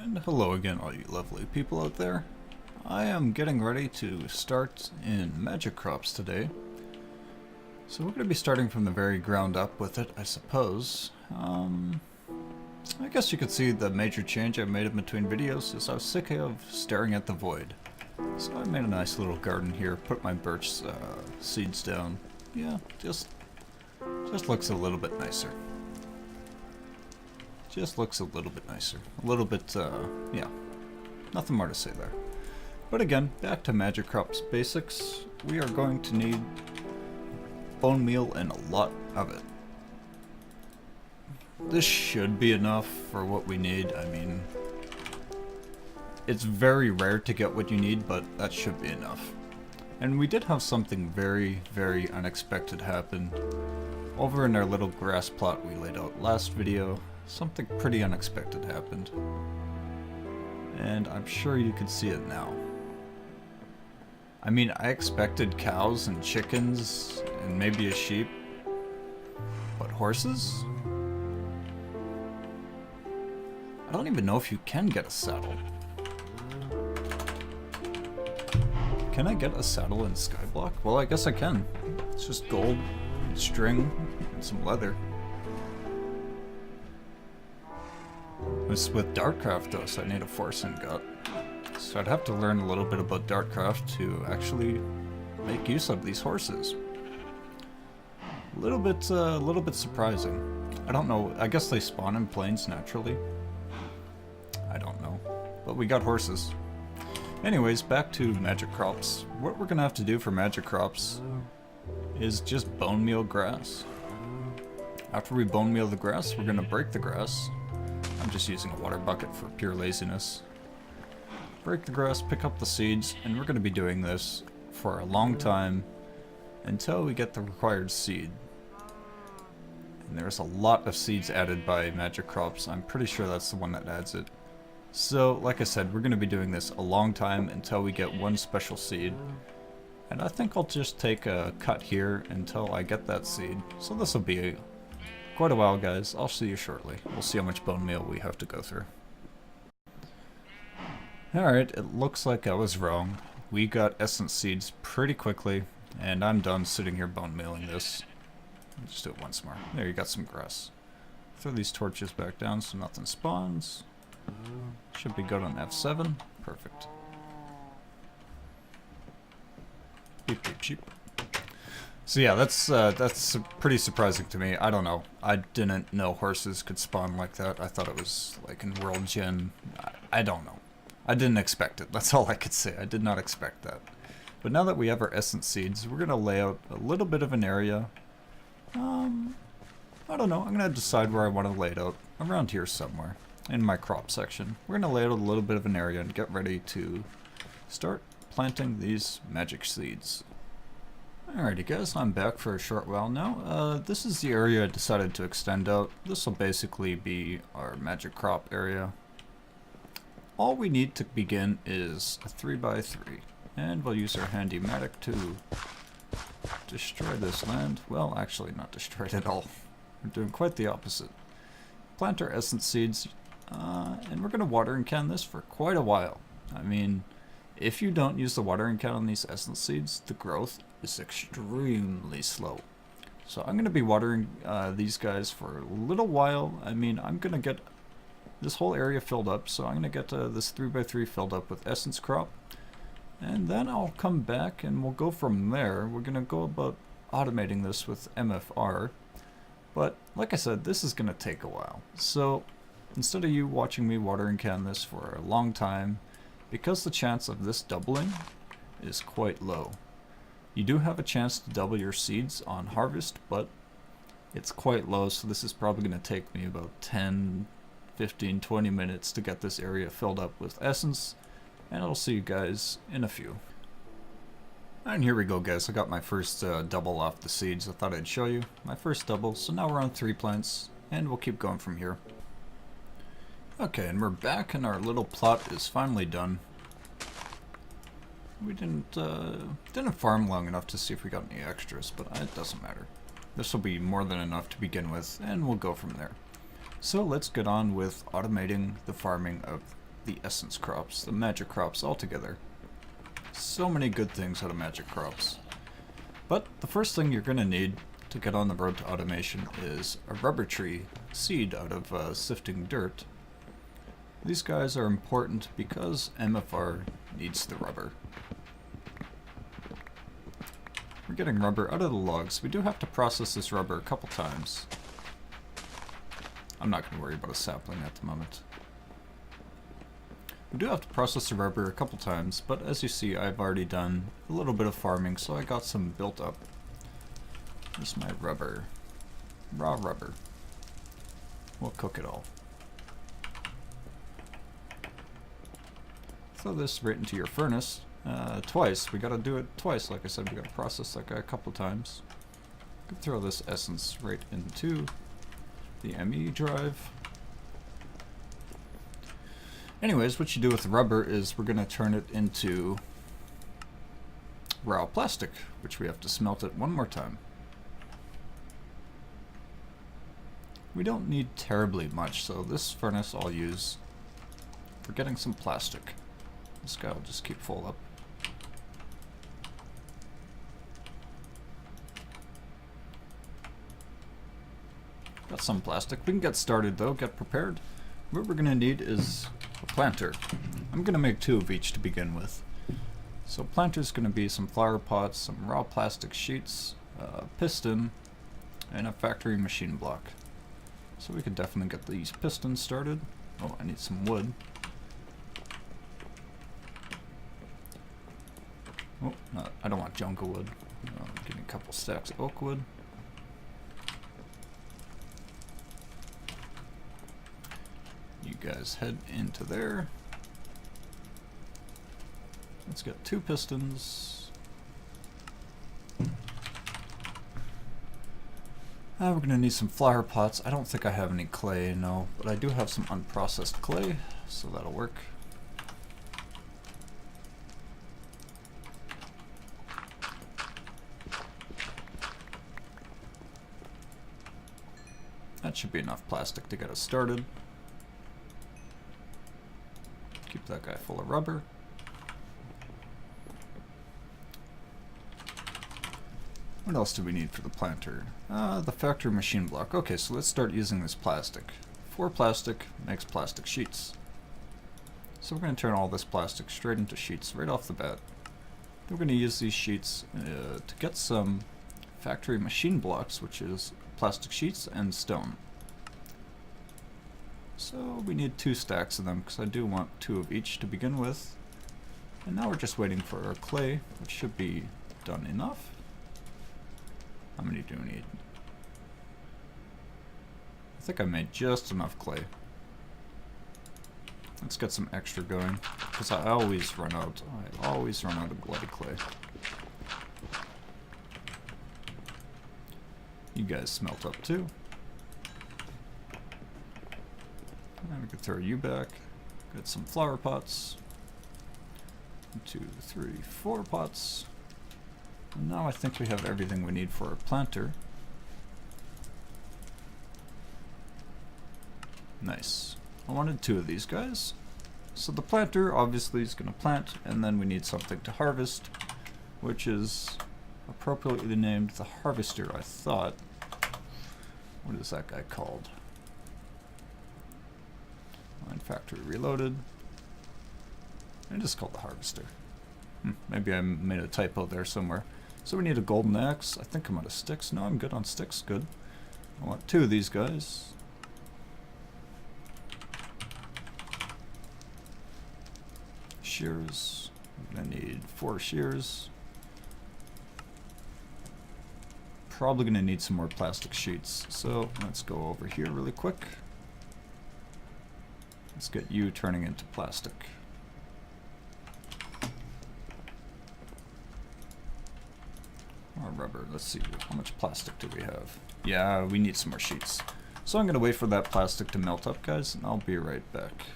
And hello again, all you lovely people out there. I am getting ready to start in Magic Crops today. So we're going to be starting from the very ground up with it, I suppose. I guess you could see the major change I made in between videos is I was sick of staring at the void. So I made a nice little garden here, put my birch seeds down. Yeah, just looks a little bit nicer. Just looks a little bit nicer. A little bit, yeah. Nothing more to say there. But again, back to Magic Crops basics. We are going to need bone meal and a lot of it. This should be enough for what we need. I mean, it's very rare to get what you need, but that should be enough. And we did have something very, very unexpected happen. Over in our little grass plot we laid out last video, something pretty unexpected happened. And I'm sure you can see it now. I mean, I expected cows and chickens and maybe a sheep, but horses? I don't even know if you can get a saddle. Can I get a saddle in Skyblock? Well, I guess I can. It's just gold, string, and some leather. It's with Dartcraft though, so I need a forcing gut. So I'd have to learn a little bit about Dartcraft to actually make use of these horses. A little bit surprising. I don't know. I guess they spawn in plains naturally. I don't know, but we got horses. Anyways, back to Magic Crops. What we're gonna have to do for Magic Crops is just bone meal grass. After we bone meal the grass, we're gonna break the grass. I'm just using a water bucket for pure laziness. Break the grass, pick up the seeds, and we're going to be doing this for a long time until we get the required seed. And there's a lot of seeds added by Magic Crops. I'm pretty sure that's the one that adds it. So, like I said, we're going to be doing this a long time until we get one special seed. And I think I'll just take a cut here until I get that seed. So this will be quite a while, guys. I'll see you shortly. We'll see how much bone meal we have to go through. Alright, it looks like I was wrong. We got essence seeds pretty quickly, and I'm done sitting here bone mealing this. I'll just do it once more. There, you got some grass. Throw these torches back down so nothing spawns. Should be good on F7. Perfect. Beep, beep, cheap. So yeah, that's pretty surprising to me. I don't know. I didn't know horses could spawn like that. I thought it was like in World Gen. I don't know. I didn't expect it. That's all I could say. I did not expect that. But now that we have our essence seeds, we're going to lay out a little bit of an area. I don't know. I'm going to decide where I want to lay it out. Around here somewhere. In my crop section. We're going to lay out a little bit of an area and get ready to start planting these magic seeds. Alrighty guys, I'm back for a short while now. This is the area I decided to extend out. This will basically be our magic crop area. All we need to begin is a 3x3, and we'll use our handy mattock to destroy this land. Well, actually not destroy it at all. We're doing quite the opposite. Plant our essence seeds, and we're going to watering can this for quite a while. I mean, if you don't use the watering can on these essence seeds, the growth is extremely slow. So I'm going to be watering these guys for a little while. I mean, I'm going to get this whole area filled up, so I'm going to get this 3x3 filled up with essence crop. And then I'll come back and we'll go from there. We're going to go about automating this with MFR. But like I said, this is going to take a while. So instead of you watching me watering can this for a long time, because the chance of this doubling is quite low. You do have a chance to double your seeds on harvest, but it's quite low, so this is probably going to take me about 10, 15, 20 minutes to get this area filled up with essence, and I'll see you guys in a few. And here we go guys, I got my first double off the seeds. I thought I'd show you my first double, so now we're on 3 plants, and we'll keep going from here. Okay, and we're back, and our little plot is finally done. We didn't farm long enough to see if we got any extras, but it doesn't matter. This will be more than enough to begin with, and we'll go from there. So let's get on with automating the farming of the essence crops, the magic crops altogether. So many good things out of magic crops. But the first thing you're going to need to get on the road to automation is a rubber tree seed out of sifting dirt. These guys are important because MFR needs the rubber. We're getting rubber out of the logs. We do have to process this rubber a couple times. I'm not going to worry about a sapling at the moment. We do have to process the rubber a couple times, but as you see, I've already done a little bit of farming, so I got some built up. Here's my rubber. Raw rubber. We'll cook it all. Throw this right into your furnace. Twice. We gotta do it twice. Like I said, we gotta process that guy a couple times. Could throw this essence right into the ME drive. Anyways, what you do with the rubber is we're gonna turn it into raw plastic, which we have to smelt it one more time. We don't need terribly much, so this furnace I'll use for getting some plastic. This guy will just keep full up. Got some plastic. We can get started though, get prepared. What we're going to need is a planter. I'm going to make 2 of each to begin with. So planter's going to be some flower pots, some raw plastic sheets, a piston, and a factory machine block. So we could definitely get these pistons started. Oh, I need some wood. Oh, no, I don't want jungle wood. Give me a couple stacks of oak wood. You guys head into there. Let's get 2 pistons. We're going to need some flower pots. I don't think I have any clay, no, but I do have some unprocessed clay, so that'll work. That should be enough plastic to get us started. Keep that guy full of rubber. What else do we need for the planter? The factory machine block. Okay, so let's start using this plastic. 4 plastic makes plastic sheets. So we're going to turn all this plastic straight into sheets right off the bat. We're going to use these sheets to get some factory machine blocks, which is plastic sheets and stone. So we need 2 stacks of them because I do want 2 of each to begin with. And now we're just waiting for our clay, which should be done enough. How many do we need? I think I made just enough clay. Let's get some extra going because I always run out. I always run out of bloody clay. You guys smelt up too. And we could throw you back. Get some flower pots. 1, 2, 3, 4 pots. And now I think we have everything we need for our planter. Nice. I wanted 2 of these guys. So the planter obviously is going to plant, and then we need something to harvest, which is appropriately named the harvester, I thought. What is that guy called? Line factory reloaded. It is called the harvester. Maybe I made a typo there somewhere. So we need a golden axe. I think I'm out of sticks. No, I'm good on sticks. Good. I want 2 of these guys. Shears. I'm gonna need 4 shears. Probably gonna need some more plastic sheets. So let's go over here really quick. Let's get you turning into plastic. Or rubber. Let's see, how much plastic do we have? Yeah, we need some more sheets. So I'm going to wait for that plastic to melt up, guys, and I'll be right back.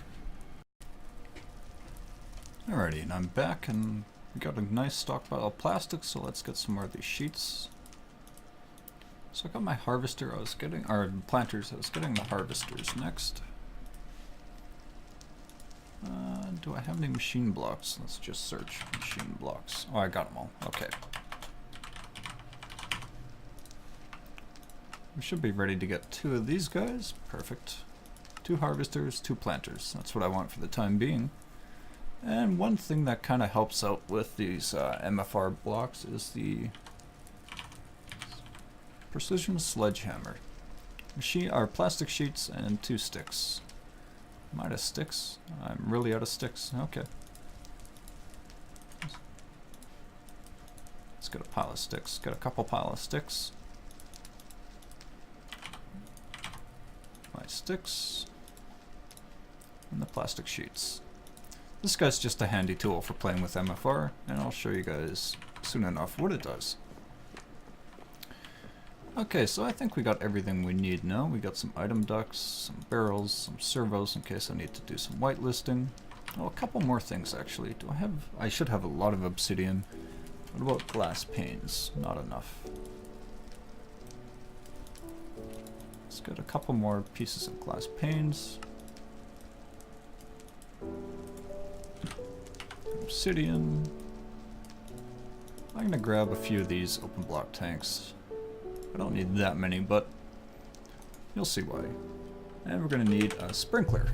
Alrighty, and I'm back, and we got a nice stockpile of plastic, so let's get some more of these sheets. So I got my harvester, I was getting, or planters, I was getting the harvesters next. do I have any machine blocks? Let's just search machine blocks. Oh, I got them all. Okay. We should be ready to get 2 of these guys. Perfect. 2 harvesters, 2 planters. That's what I want for the time being. And one thing that kind of helps out with these MFR blocks is the precision sledgehammer. Plastic sheets and 2 sticks. I'm out of sticks. I'm really out of sticks. Okay. Let's get a pile of sticks. Get a couple pile of sticks. My sticks. And the plastic sheets. This guy's just a handy tool for playing with MFR, and I'll show you guys soon enough what it does. Okay, so I think we got everything we need now. We got some item ducts, some barrels, some servos in case I need to do some whitelisting. Oh, a couple more things actually. I should have a lot of obsidian. What about glass panes? Not enough. Let's get a couple more pieces of glass panes. Obsidian. I'm gonna grab a few of these open block tanks. I don't need that many, but you'll see why. And we're gonna need a sprinkler.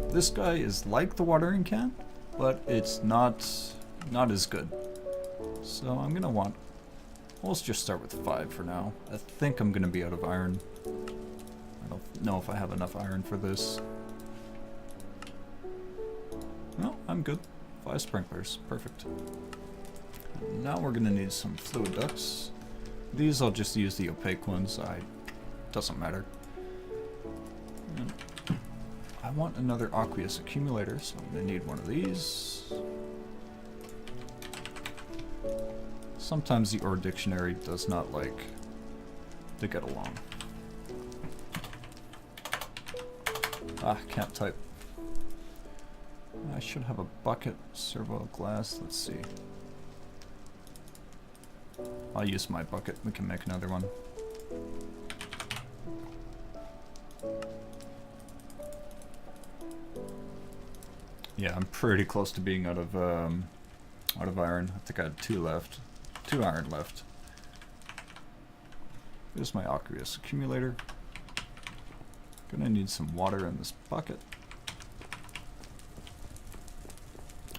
This guy is like the watering can, but it's not as good. So I'm gonna want, let's just start with 5 for now. I think I'm gonna be out of iron. I don't know if I have enough iron for this. No, I'm good. 5 sprinklers, perfect. Now we're gonna need some fluid ducts. These I'll just use the opaque ones, doesn't matter. And I want another aqueous accumulator, so I'm gonna need one of these. Sometimes the ore dictionary does not like to get along. Can't type. I should have a bucket, servo glass, let's see. I'll use my bucket, we can make another one. Yeah, I'm pretty close to being out of iron. I think I had 2 left. 2 iron left. Here's my aqueous accumulator. Gonna need some water in this bucket.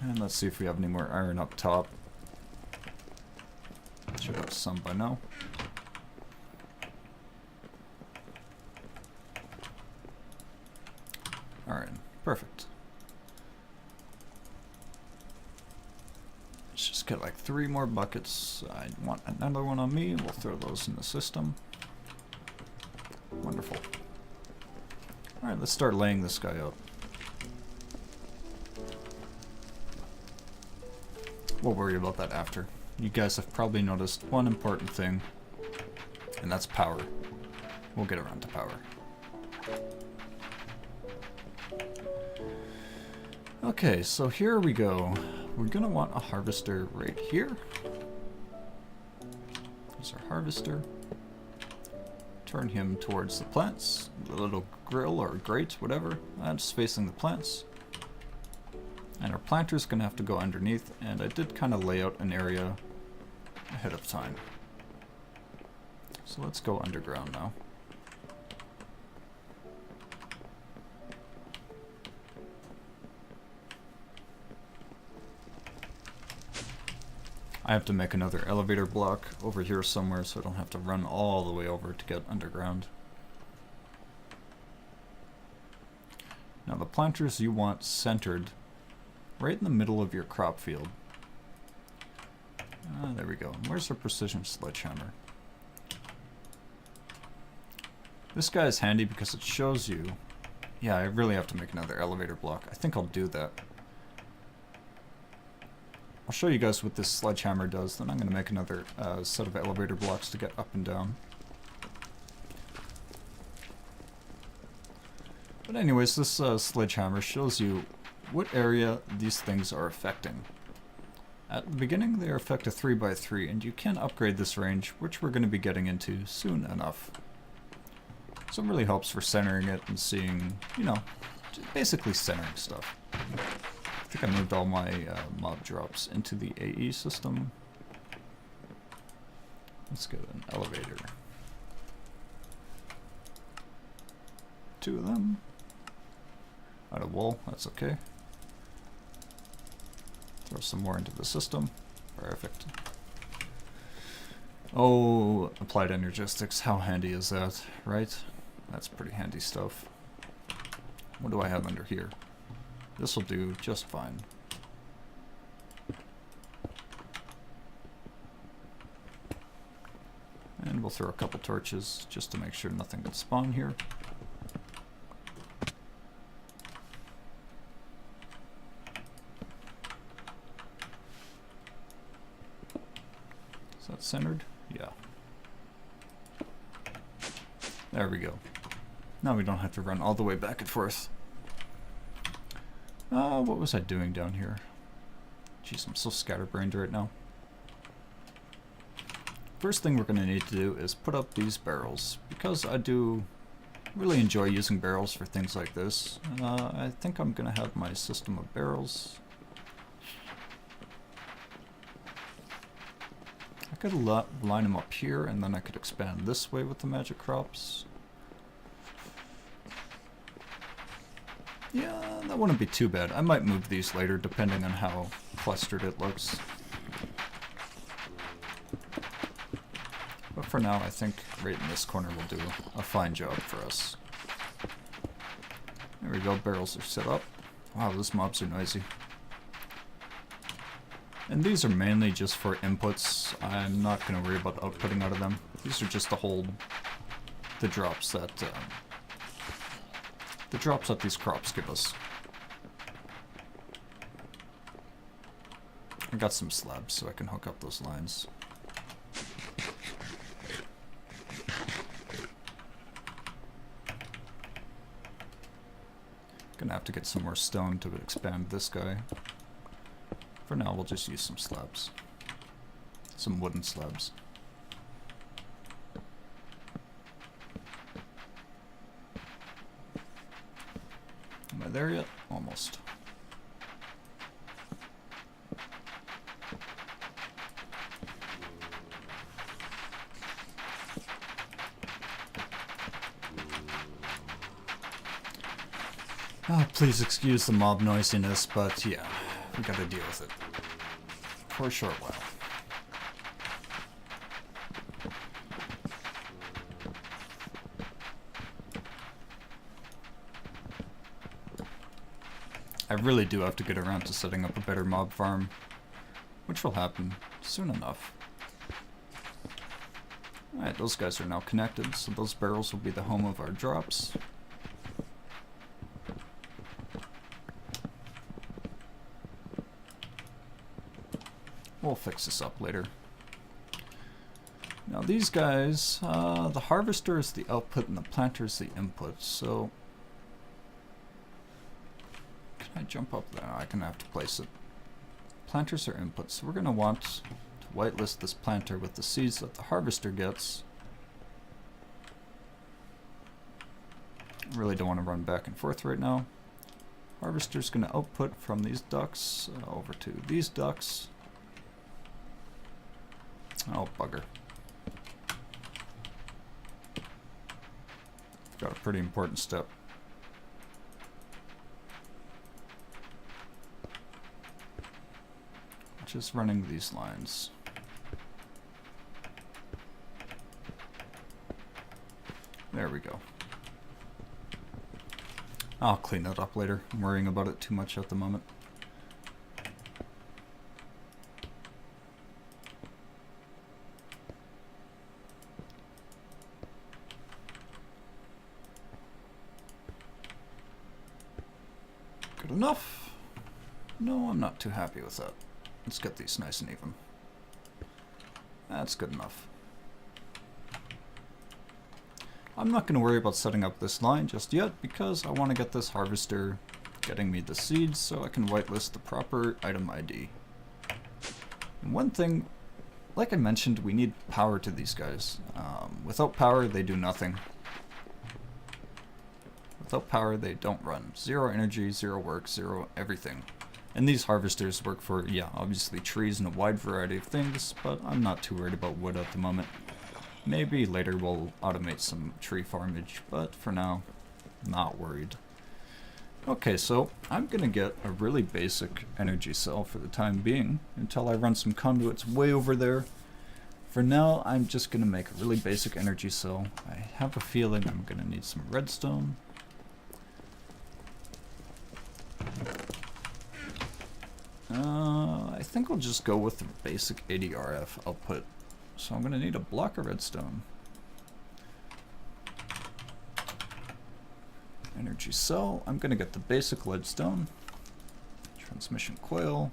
And let's see if we have any more iron up top. Should have some by now. Alright, perfect. Let's just get like 3 more buckets. I want another one on me. We'll throw those in the system. Wonderful. Alright, let's start laying this guy out. We'll worry about that after. You guys have probably noticed one important thing, and that's power. We'll get around to power. Okay, so here we go. We're gonna want a harvester right here. There's our harvester. Turn him towards the plants. The little grill or grate, whatever. That's facing the plants. And our planter's gonna have to go underneath, and I did kind of lay out an area ahead of time. So let's go underground now. I have to make another elevator block over here somewhere so I don't have to run all the way over to get underground. Now the planters you want centered right in the middle of your crop field. There we go. Where's our precision sledgehammer? This guy is handy because it shows you... Yeah, I really have to make another elevator block. I think I'll do that. I'll show you guys what this sledgehammer does, then I'm going to make another set of elevator blocks to get up and down. But anyways, this sledgehammer shows you what area these things are affecting. At the beginning, they affect a 3x3, and you can upgrade this range, which we're going to be getting into soon enough. So it really helps for centering it and seeing, you know, basically centering stuff. think I moved all my mob drops into the AE system. Let's get an elevator. 2 of them. Out of wool, that's okay. Throw some more into the system. Perfect. Oh, applied energistics, how handy is that, right? That's pretty handy stuff. What do I have under here? This will do just fine. And we'll throw a couple torches just to make sure nothing can spawn here. Is that centered? Yeah. There we go. Now we don't have to run all the way back and forth. What was I doing down here? Jeez, I'm so scatterbrained right now. First thing we're going to need to do is put up these barrels, because I do really enjoy using barrels for things like this. I think I'm going to have my system of barrels. I could line them up here, and then I could expand this way with the magic crops. Yeah, that wouldn't be too bad. I might move these later, depending on how clustered it looks. But for now, I think right in this corner will do a fine job for us. There we go, barrels are set up. Wow, those mobs are noisy. And these are mainly just for inputs. I'm not going to worry about outputting out of them. These are just to hold the drops that these crops give us. I got some slabs so I can hook up those lines. Gonna have to get some more stone to expand this guy. For now, we'll just use some slabs. Some wooden slabs. Am I there yet? Almost. Oh, please excuse the mob noisiness, but yeah, we gotta deal with it. For a short while. I really do have to get around to setting up a better mob farm, which will happen soon enough. Alright, those guys are now connected, so those barrels will be the home of our drops. We'll fix this up later. Now these guys, the harvester is the output and the planter is the input, so... Can I jump up there? I can have to place it. Planters are inputs, so we're going to want to whitelist this planter with the seeds that the harvester gets. Really don't want to run back and forth right now. Harvester's going to output from these ducts over to these ducts. Oh, bugger. Got a pretty important step. Just running these lines. There we go. I'll clean that up later. I'm worrying about it too much at the moment. Good enough? No, I'm not too happy with that. Let's get these nice and even. That's good enough. I'm not going to worry about setting up this line just yet because I want to get this harvester getting me the seeds so I can whitelist the proper item ID. And one thing, like I mentioned, we need power to these guys. Without power, they do nothing. Without power, they don't run. 0 energy, 0 work, 0 everything. And these harvesters work for, yeah, obviously trees and a wide variety of things, but I'm not too worried about wood at the moment. Maybe later we'll automate some tree farmage, but for now, not worried. Okay, so I'm gonna get a really basic energy cell for the time being until I run some conduits way over there. For now, I'm just gonna make a really basic energy cell. I have a feeling I'm gonna need some redstone. I think I'll just go with the basic 80 RF output. So I'm gonna need a block of redstone. Energy cell, I'm gonna get the basic leadstone. Transmission coil.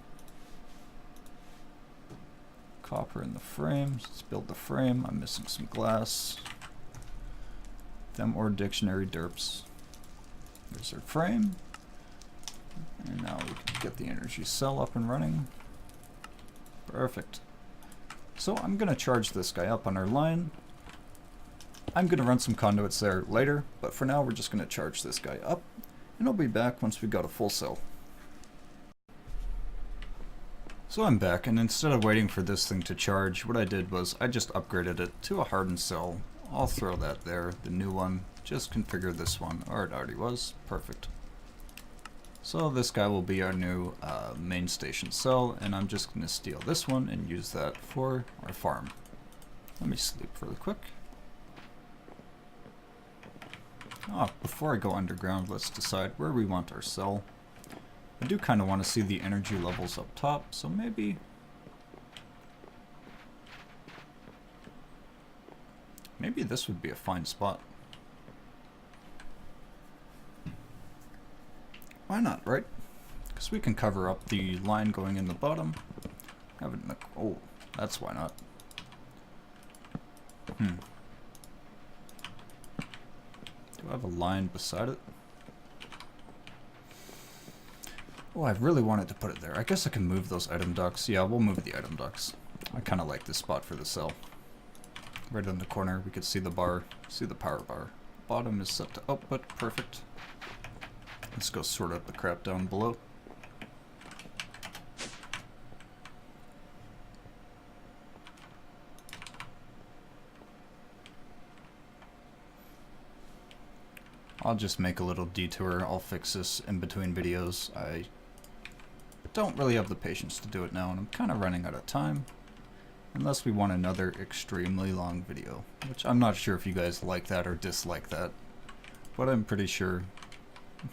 Copper in the frame. Let's build the frame. I'm missing some glass. Them or dictionary derps. There's our frame. And now we can get the energy cell up and running. Perfect. So I'm gonna charge this guy up on our line. I'm gonna run some conduits there later, but for now we're just gonna charge this guy up, and I'll be back once we've got a full cell. So I'm back, and instead of waiting for this thing to charge, what I did was I just upgraded it to a hardened cell. I'll throw that there, the new one. Just configure this one, or it already was. Perfect. So this guy will be our new main station cell, and I'm just gonna steal this one and use that for our farm. Let me sleep really quick. Before I go underground, let's decide where we want our cell. I do kind of want to see the energy levels up top, so maybe this would be a fine spot. Why not, right? Because we can cover up the line going in the bottom. Have it in the... oh, that's why not. Do I have a line beside it? Oh, I really wanted to put it there. I guess I can move those item ducts. Yeah, we'll move the item ducts. I kind of like this spot for the cell. Right in the corner, we could see the bar, see the power bar. Bottom is set to output, perfect. Let's go sort out the crap down below. I'll just make a little detour. I'll fix this in between videos. I don't really have the patience to do it now, and I'm kind of running out of time. Unless we want another extremely long video, which I'm not sure if you guys like that or dislike that. But I'm pretty sure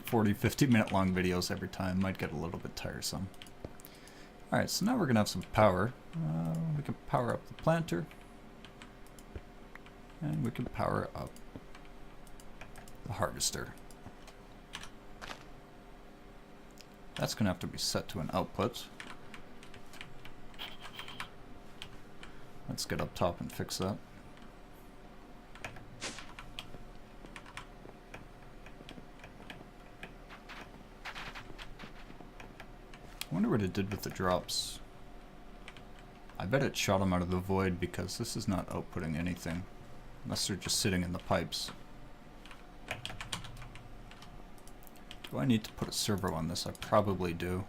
40-50 minute long videos every time might get a little bit tiresome. Alright, so now we're going to have some power. We can power up the planter. And we can power up the harvester. That's going to have to be set to an output. Let's get up top and fix that. I wonder what it did with the drops. I bet it shot them out of the void because this is not outputting anything. Unless they're just sitting in the pipes. Do I need to put a servo on this? I probably do.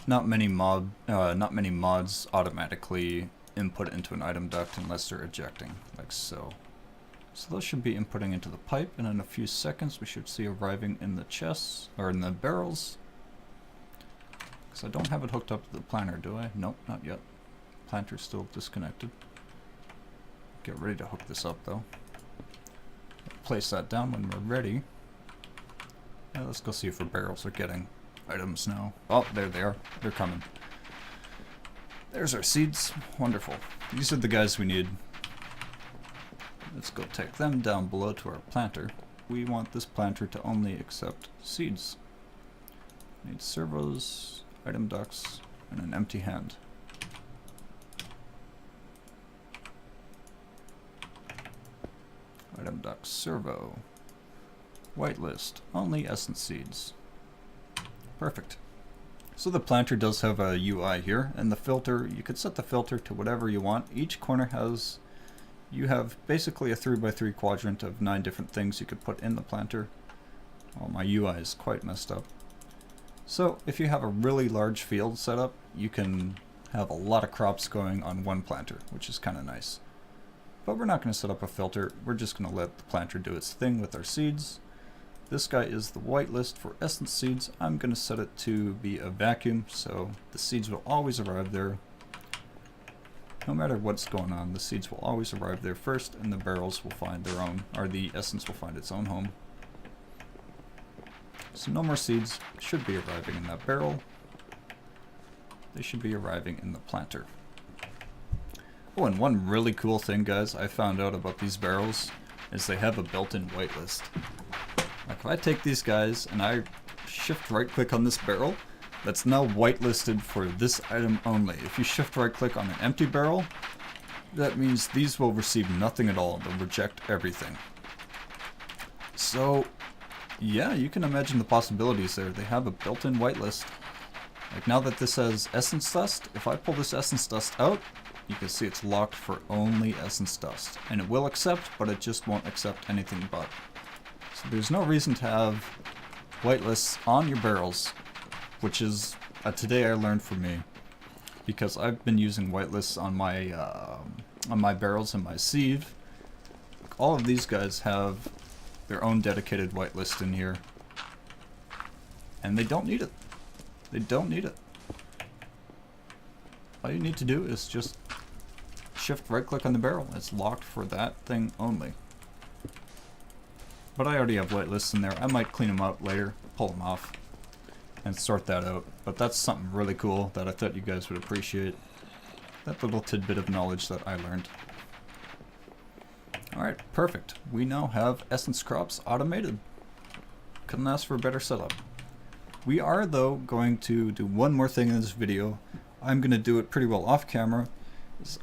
Not many mods automatically input into an item duct unless they're ejecting, like so. So those should be inputting into the pipe, and in a few seconds we should see arriving in the chests, or in the barrels. Because I don't have it hooked up to the planter, do I? Nope, not yet. Planter's still disconnected. Get ready to hook this up though. Place that down when we're ready. Yeah, let's go see if our barrels are getting items now. Oh, there they are. They're coming. There's our seeds. Wonderful. These are the guys we need. Let's go take them down below to our planter. We want this planter to only accept seeds. Need servos, item ducts, and an empty hand. Item duct servo. Whitelist. Only essence seeds. Perfect. So the planter does have a UI here, and the filter, you could set the filter to whatever you want. Each corner has, you have basically a 3x3 quadrant of 9 different things you could put in the planter. Well, my UI is quite messed up. So if you have a really large field set up, you can have a lot of crops going on one planter, which is kind of nice. But we're not going to set up a filter, we're just going to let the planter do its thing with our seeds. This guy is the whitelist for essence seeds. I'm going to set it to be a vacuum, so the seeds will always arrive there. No matter what's going on, the seeds will always arrive there first, and the barrels will find their own, or the essence will find its own home. So no more seeds should be arriving in that barrel. They should be arriving in the planter. Oh, and one really cool thing, guys, I found out about these barrels is they have a built-in whitelist. Like if I take these guys and I shift right click on this barrel, that's now whitelisted for this item only. If you shift right click on an empty barrel, that means these will receive nothing at all. They'll reject everything. So yeah, you can imagine the possibilities there. They have a built-in whitelist. Like now that this says essence dust, if I pull this essence dust out, you can see it's locked for only essence dust. And it will accept, but it just won't accept anything but. So there's no reason to have whitelists on your barrels, which is today I learned for me, because I've been using whitelists on my barrels and my sieve. All of these guys have their own dedicated whitelist in here, and they don't need it. They don't need it. All you need to do is just shift right click on the barrel. It's locked for that thing only. But I already have whitelists in there. I might clean them up later, pull them off, and sort that out. But that's something really cool that I thought you guys would appreciate. That little tidbit of knowledge that I learned. Alright, perfect. We now have essence crops automated. Couldn't ask for a better setup. We are, though, going to do one more thing in this video. I'm going to do it pretty well off camera.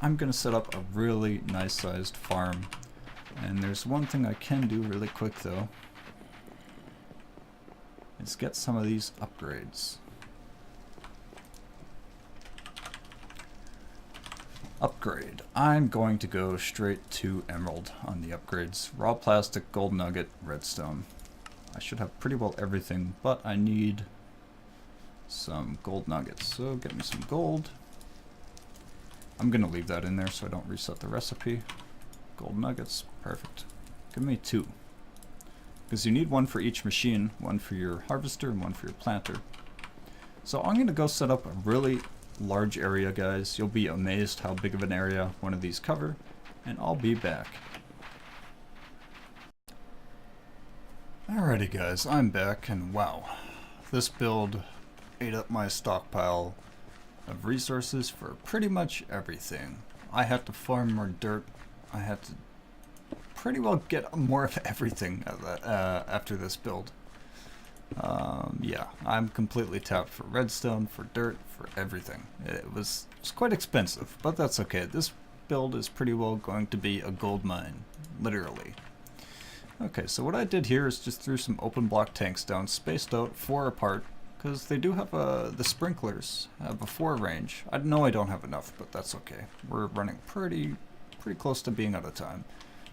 I'm going to set up a really nice sized farm. And there's one thing I can do really quick, though. Is get some of these upgrades. Upgrade. I'm going to go straight to emerald on the upgrades. Raw plastic, gold nugget, redstone. I should have pretty well everything, but I need some gold nuggets. So get me some gold. I'm gonna leave that in there so I don't reset the recipe. Gold nuggets, perfect. Give me 2. Because you need one for each machine, one for your harvester and one for your planter. So I'm gonna go set up a really large area, guys. You'll be amazed how big of an area one of these cover, and I'll be back. Alrighty guys, I'm back, and wow, this build ate up my stockpile of resources for pretty much everything. I had to farm more dirt. I had to pretty well get more of everything after this build. Yeah, I'm completely tapped for redstone, for dirt, for everything. It was quite expensive, but that's okay. This build is pretty well going to be a gold mine, literally. Okay, so what I did here is just threw some open block tanks down, spaced out 4 apart, because they do have the sprinklers have a 4 range. I know I don't have enough, but that's okay. We're running pretty close to being out of time.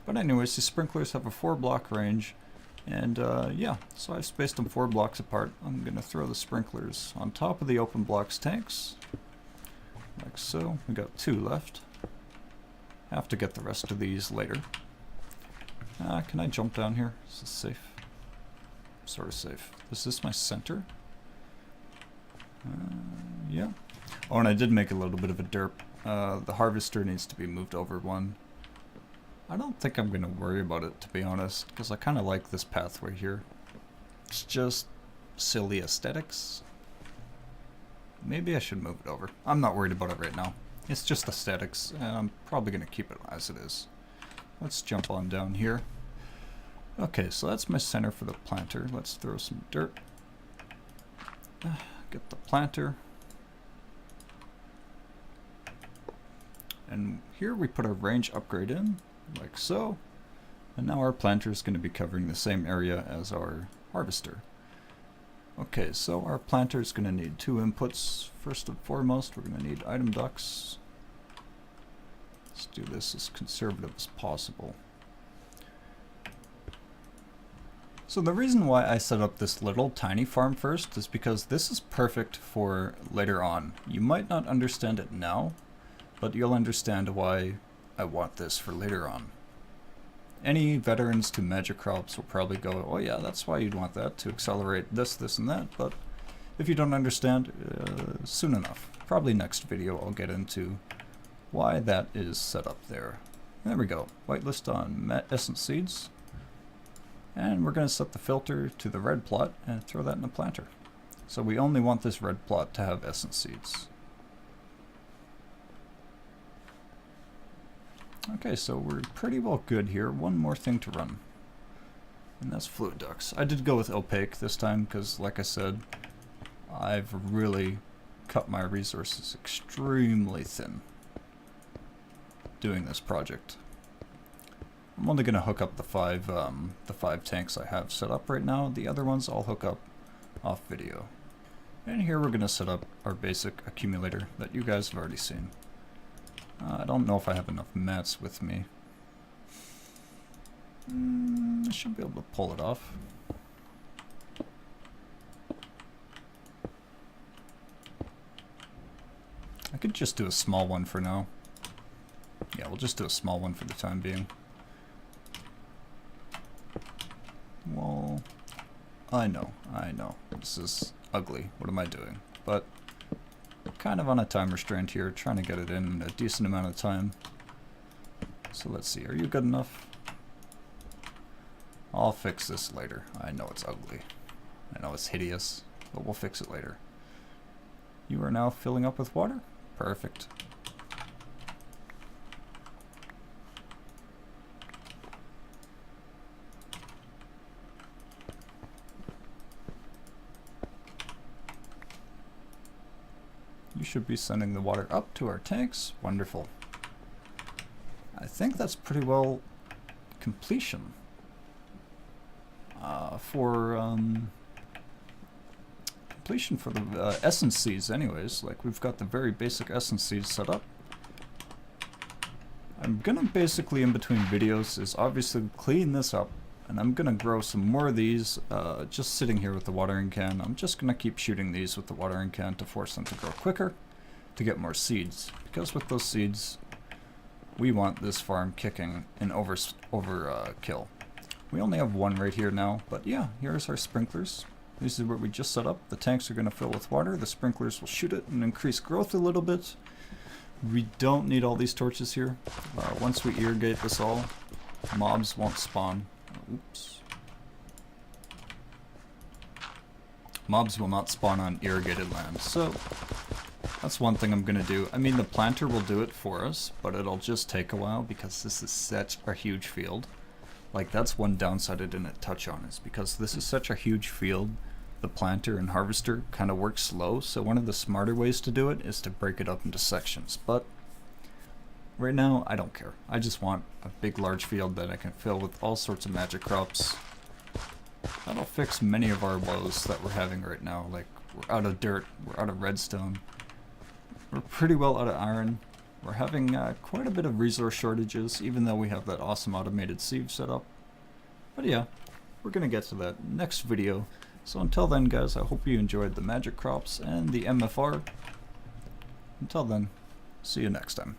But anyways, the sprinklers have a 4 block range, and yeah, so I've spaced them 4 blocks apart. I'm gonna throw the sprinklers on top of the open blocks tanks, like so. We got 2 left. Have to get the rest of these later. Can I jump down here? Is this safe? Sort of safe. Is this my center? Yeah. Oh, and I did make a little bit of a derp. The harvester needs to be moved over 1. I don't think I'm going to worry about it, to be honest, because I kind of like this pathway here. It's just silly aesthetics. Maybe I should move it over. I'm not worried about it right now. It's just aesthetics, and I'm probably going to keep it as it is. Let's jump on down here. Okay, so that's my center for the planter. Let's throw some dirt. Get the planter. And here we put our range upgrade in, like so. And now our planter is going to be covering the same area as our harvester. Okay, so our planter is going to need 2 inputs. First and foremost, we're going to need item ducts. Let's do this as conservative as possible. So the reason why I set up this little tiny farm first is because this is perfect for later on. You might not understand it now, but you'll understand why I want this for later on. Any veterans to magic crops will probably go, oh yeah, that's why you'd want that, to accelerate this, this, and that, but if you don't understand, soon enough. Probably next video I'll get into why that is set up there. There we go, whitelist on essence seeds. And we're going to set the filter to the red plot and throw that in the planter. So we only want this red plot to have essence seeds. Okay, so we're pretty well good here. One more thing to run, and that's fluid ducts. I did go with opaque this time because, like I said, I've really cut my resources extremely thin doing this project. I'm only going to hook up the five tanks I have set up right now. The other ones I'll hook up off video. And here we're going to set up our basic accumulator that you guys have already seen. I don't know if I have enough mats with me. I should be able to pull it off. I could just do a small one for now. Yeah, we'll just do a small one for the time being. Well, I know. This is ugly. What am I doing? But kind of on a time restraint here, trying to get it in a decent amount of time. So let's see, are you good enough? I'll fix this later. I know it's ugly. I know it's hideous, but we'll fix it later. You are now filling up with water? Perfect. You should be sending the water up to our tanks. Wonderful. I think that's pretty well completion for the essence seeds anyways. Like, we've got the very basic essence seeds set up. I'm gonna basically, in between videos, is obviously clean this up, and I'm gonna grow some more of these just sitting here with the watering can. I'm just gonna keep shooting these with the watering can to force them to grow quicker, to get more seeds, because with those seeds we want this farm kicking in overkill. We only have one right here now, but yeah, here's our sprinklers. This is what we just set up. The tanks are going to fill with water. The sprinklers will shoot it and increase growth a little bit. We don't need all these torches here. Once we irrigate this all, mobs won't spawn. Oops. Mobs will not spawn on irrigated land, so that's one thing I'm going to do. I mean, the planter will do it for us, but it'll just take a while because this is such a huge field. Like, that's one downside I didn't touch on, is because this is such a huge field, the planter and harvester kind of work slow, so one of the smarter ways to do it is to break it up into sections. But right now, I don't care. I just want a big, large field that I can fill with all sorts of magic crops. That'll fix many of our woes that we're having right now. Like, we're out of dirt, we're out of redstone, we're pretty well out of iron. We're having quite a bit of resource shortages, even though we have that awesome automated sieve set up. But yeah, we're going to get to that next video. So until then, guys, I hope you enjoyed the magic crops and the MFR. Until then, see you next time.